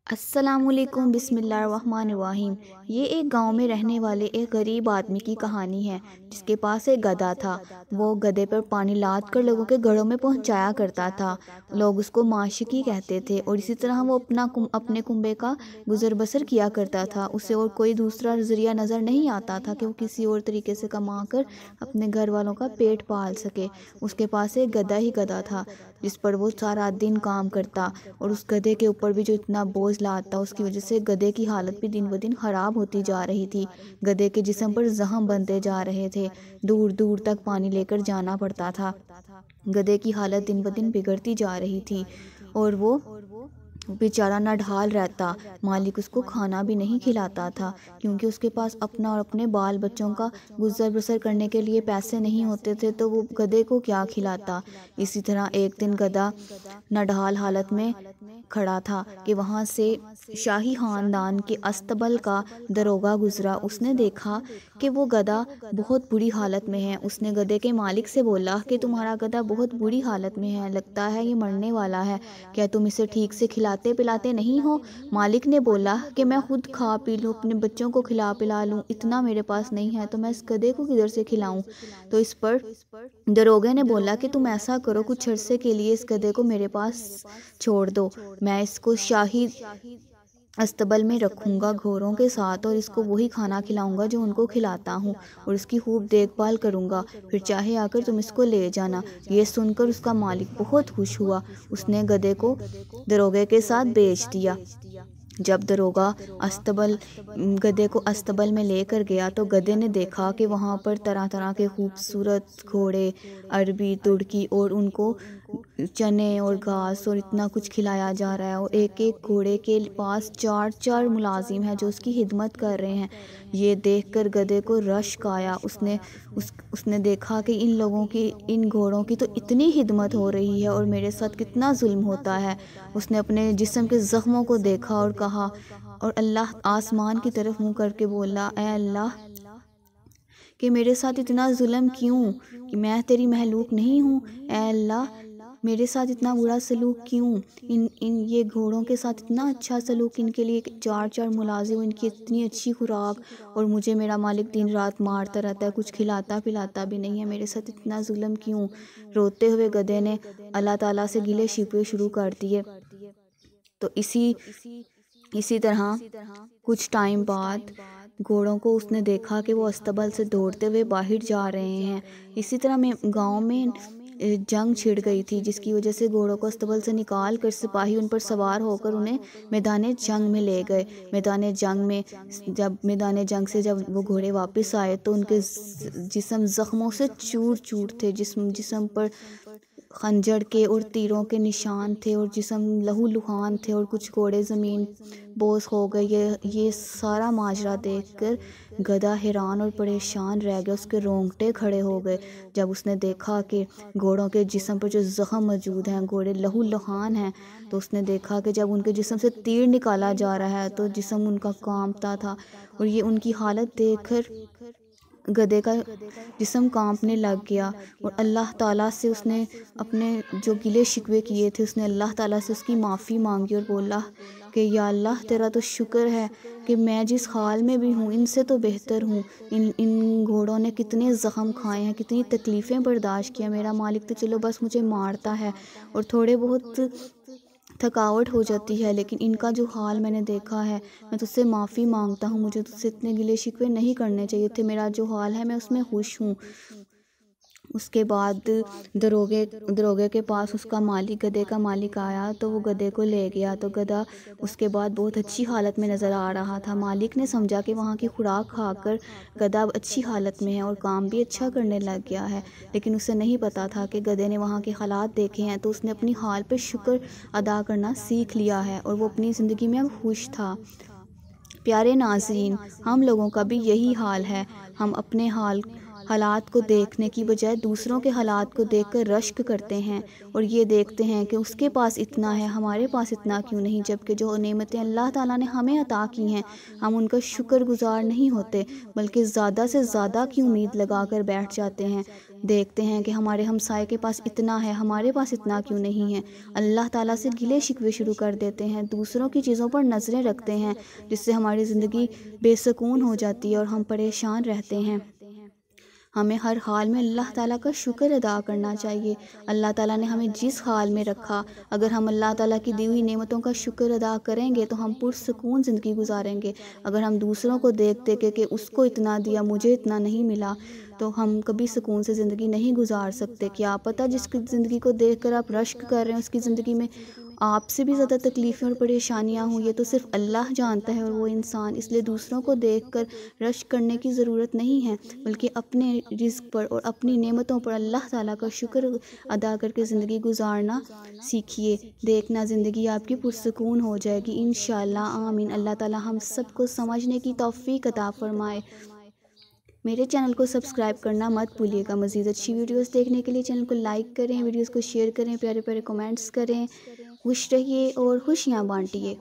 السلام علیکم، بسم اللہ الرحمن الرحیم۔ یہ ایک گاؤں میں رہنے والے ایک غریب آدمی کی کہانی ہے جس کے پاس ایک گدھا تھا۔ وہ گدھے پر پانی لاد کر لوگوں کے گھروں میں پہنچایا کرتا تھا۔ لوگ اس کو معاشقی کہتے تھے اور اسی طرح وہ اپنے کنبے کا گزر بسر کیا کرتا تھا۔ اسے اور کوئی دوسرا ذریعہ نظر نہیں آتا تھا کہ وہ کسی اور طریقے سے کما کر اپنے گھر والوں کا پیٹ پال سکے۔ اس کے پاس ایک گدھا تھا جس پر وہ سارا دن کام کرتا، اور اس گدھے کے اوپر بھی جو اتنا بوجھ لاتا، اس کی وجہ سے گدھے کی حالت بھی دن بدن خراب ہوتی جا رہی تھی۔ گدھے کے جسم پر زخم بنتے جا رہے تھے، دور دور تک پانی لے کر جانا پڑتا تھا۔ گدھے کی حالت دن بدن بگڑتی جا رہی تھی اور وہ بیچارہ نڈھال رہتا۔ مالک اس کو کھانا بھی نہیں کھلاتا تھا کیونکہ اس کے پاس اپنا اور اپنے بال بچوں کا گزر بسر کرنے کے لیے پیسے نہیں ہوتے تھے، تو وہ گدھے کو کیا کھلاتا۔ اسی طرح ایک دن گدھا نڈھال حالت میں کھڑا تھا کہ وہاں سے شاہی خاندان کے استبل کا داروغہ گزرا۔ اس نے دیکھا کہ وہ گدھا بہت بری حالت میں ہے۔ اس نے گدھے کے مالک سے بولا کہ تمہارا گدھا بہت بری حالت میں ہے، لگتا ہے یہ مرنے والا ہے، کیا تم اسے ٹھیک سے کھلاتے پلاتے نہیں ہو؟ مالک نے بولا کہ میں خود کھا پی لوں، اپنے بچوں کو کھلا پلا لوں، اتنا میرے پاس نہیں ہے، تو میں اس گدھے کو کدھر سے کھلاؤں؟ تو اس پر داروغے نے بولا کہ تم ایسا کرو، کچھ عرصے کے لیے اس گدھے کو میرے پاس چھوڑ دو، میں اس کو شاہی استبل میں رکھوں گا گھوڑوں کے ساتھ، اور اس کو وہی کھانا کھلاؤں گا جو ان کو کھلاتا ہوں، اور اس کی خوب دیکھ بھال کروں گا، پھر چاہے آ کر تم اس کو لے جانا۔ یہ سن کر اس کا مالک بہت خوش ہوا۔ اس نے گدھے کو داروغے کے ساتھ بیچ دیا۔ جب داروغہ گدھے کو استبل میں لے کر گیا تو گدھے نے دیکھا کہ وہاں پر طرح طرح کے خوبصورت گھوڑے، عربی، ترکی، اور ان کو چنے اور گھاس اور اتنا کچھ کھلایا جا رہا ہے، اور ایک ایک گھوڑے کے پاس 4 ملازم ہیں جو اس کی خدمت کر رہے ہیں۔ یہ دیکھ کر گدھے کو رشک آیا۔ اس نے دیکھا کہ ان لوگوں کی، ان گھوڑوں کی تو اتنی خدمت ہو رہی ہے اور میرے ساتھ کتنا ظلم ہوتا ہے۔ اس نے اپنے جسم کے زخموں کو دیکھا اور کہا، اور اللہ آسمان کی طرف منہ کر کے بولا، اے اللہ، کہ میرے ساتھ اتنا ظلم کیوں؟ کہ میں تیری مخلوق نہیں ہوں؟ اے اللہ، میرے ساتھ اتنا برا سلوک کیوں؟ یہ گھوڑوں کے ساتھ اتنا اچھا سلوک، ان کے لیے 4 ملازم، ان کی اتنی اچھی خوراک، اور مجھے میرا مالک دن رات مارتا رہتا ہے، کچھ کھلاتا پلاتا بھی نہیں ہے، میرے ساتھ اتنا ظلم کیوں؟ روتے ہوئے گدھے نے اللہ تعالیٰ سے گلے شکوے شروع کر دیے۔ تو اسی طرح کچھ ٹائم بعد گھوڑوں کو اس نے دیکھا کہ وہ استبل سے دوڑتے ہوئے باہر جا رہے ہیں۔ اسی طرح گاؤں میں جنگ چھڑ گئی تھی، جس کی وجہ سے گھوڑوں کو استبل سے نکال کر سپاہی ان پر سوار ہو کر انہیں میدان جنگ میں لے گئے۔ میدان جنگ سے جب وہ گھوڑے واپس آئے تو ان کے جسم زخموں سے چور چور تھے، جسم پر خنجر کے اور تیروں کے نشان تھے، اور جسم لہو لہان تھے، اور کچھ گھوڑے زمین بوس ہو گئے۔ یہ سارا ماجرا دیکھ کر گدھا حیران اور پریشان رہ گیا، اس کے رونگٹے کھڑے ہو گئے جب اس نے دیکھا کہ گھوڑوں کے جسم پر جو زخم موجود ہیں، گھوڑے لہو لہان ہیں، تو اس نے دیکھا کہ جب ان کے جسم سے تیر نکالا جا رہا ہے تو جسم ان کا کانپتا تھا، اور یہ ان کی حالت دیکھ کر گدھے کا جسم کانپنے لگ گیا، اور اللہ تعالیٰ سے اس نے اپنے جو گلے شکوے کیے تھے، اس نے اللہ تعالیٰ سے اس کی معافی مانگی اور بولا کہ یا اللہ، تیرا تو شکر ہے کہ میں جس حال میں بھی ہوں ان سے تو بہتر ہوں۔ ان گھوڑوں نے کتنے زخم کھائے ہیں، کتنی تکلیفیں برداشت کیا، میرا مالک تو چلو بس مجھے مارتا ہے اور تھوڑے بہت تھکاوٹ ہو جاتی ہے، لیکن ان کا جو حال میں نے دیکھا ہے، میں تجھ سے معافی مانگتا ہوں، مجھے تجھ سے اتنے گلے شکوے نہیں کرنے چاہیے تھے، میرا جو حال ہے میں اس میں خوش ہوں۔ اس کے بعد داروغے کے پاس اس کا مالک، گدھے کا مالک آیا تو وہ گدھے کو لے گیا، تو گدھا اس کے بعد بہت اچھی حالت میں نظر آ رہا تھا۔ مالک نے سمجھا کہ وہاں کی خوراک کھا کر گدھا اچھی حالت میں ہے اور کام بھی اچھا کرنے لگ گیا ہے، لیکن اسے نہیں پتا تھا کہ گدھے نے وہاں کے حالات دیکھے ہیں، تو اس نے اپنی حال پہ شکر ادا کرنا سیکھ لیا ہے اور وہ اپنی زندگی میں اب خوش تھا۔ پیارے ناظرین، ہم لوگوں کا بھی یہی حال ہے، ہم اپنے حال حالات کو دیکھنے کی بجائے دوسروں کے حالات کو دیکھ کر رشک کرتے ہیں اور یہ دیکھتے ہیں کہ اس کے پاس اتنا ہے، ہمارے پاس اتنا کیوں نہیں، جبکہ جو نعمتیں اللہ تعالیٰ نے ہمیں عطا کی ہیں ہم ان کا شکر گزار نہیں ہوتے، بلکہ زیادہ سے زیادہ کی امید لگا کر بیٹھ جاتے ہیں۔ دیکھتے ہیں کہ ہمارے ہمسائے کے پاس اتنا ہے، ہمارے پاس اتنا کیوں نہیں ہے، اللہ تعالیٰ سے گلے شکوے شروع کر دیتے ہیں، دوسروں کی چیزوں پر نظریں رکھتے ہیں، جس سے ہماری زندگی بے سکون ہو جاتی ہے اور ہم پریشان رہتے ہیں۔ ہمیں ہر حال میں اللہ تعالیٰ کا شکر ادا کرنا چاہیے۔ اللہ تعالیٰ نے ہمیں جس حال میں رکھا، اگر ہم اللہ تعالیٰ کی دی ہوئی نعمتوں کا شکر ادا کریں گے تو ہم پرسکون زندگی گزاریں گے۔ اگر ہم دوسروں کو دیکھتے کہ اس کو اتنا دیا مجھے اتنا نہیں ملا، تو ہم کبھی سکون سے زندگی نہیں گزار سکتے۔ کیا پتہ جس کی زندگی کو دیکھ کر آپ رشک کر رہے ہیں اس کی زندگی میں آپ سے بھی زیادہ تکلیفیں اور پریشانیاں ہوں، یہ تو صرف اللہ جانتا ہے اور وہ انسان، اس لیے دوسروں کو دیکھ کر رشک کرنے کی ضرورت نہیں ہے، بلکہ اپنے رزق پر اور اپنی نعمتوں پر اللہ تعالیٰ کا شکر ادا کر کے زندگی گزارنا سیکھیے۔ دیکھنا زندگی آپ کی پرسکون ہو جائے گی انشاءاللہ، آمین۔ اللہ تعالیٰ ہم سب کو سمجھنے کی توفیق عطا فرمائے۔ میرے چینل کو سبسکرائب کرنا مت بھولیے گا۔ مزید اچھی ویڈیوز دیکھنے کے لیے چینل کو لائک کریں، ویڈیوز کو شیئر کریں، پیارے پیارے کمنٹس کریں۔ خوش رہیے اور خوشیاں بانٹیے۔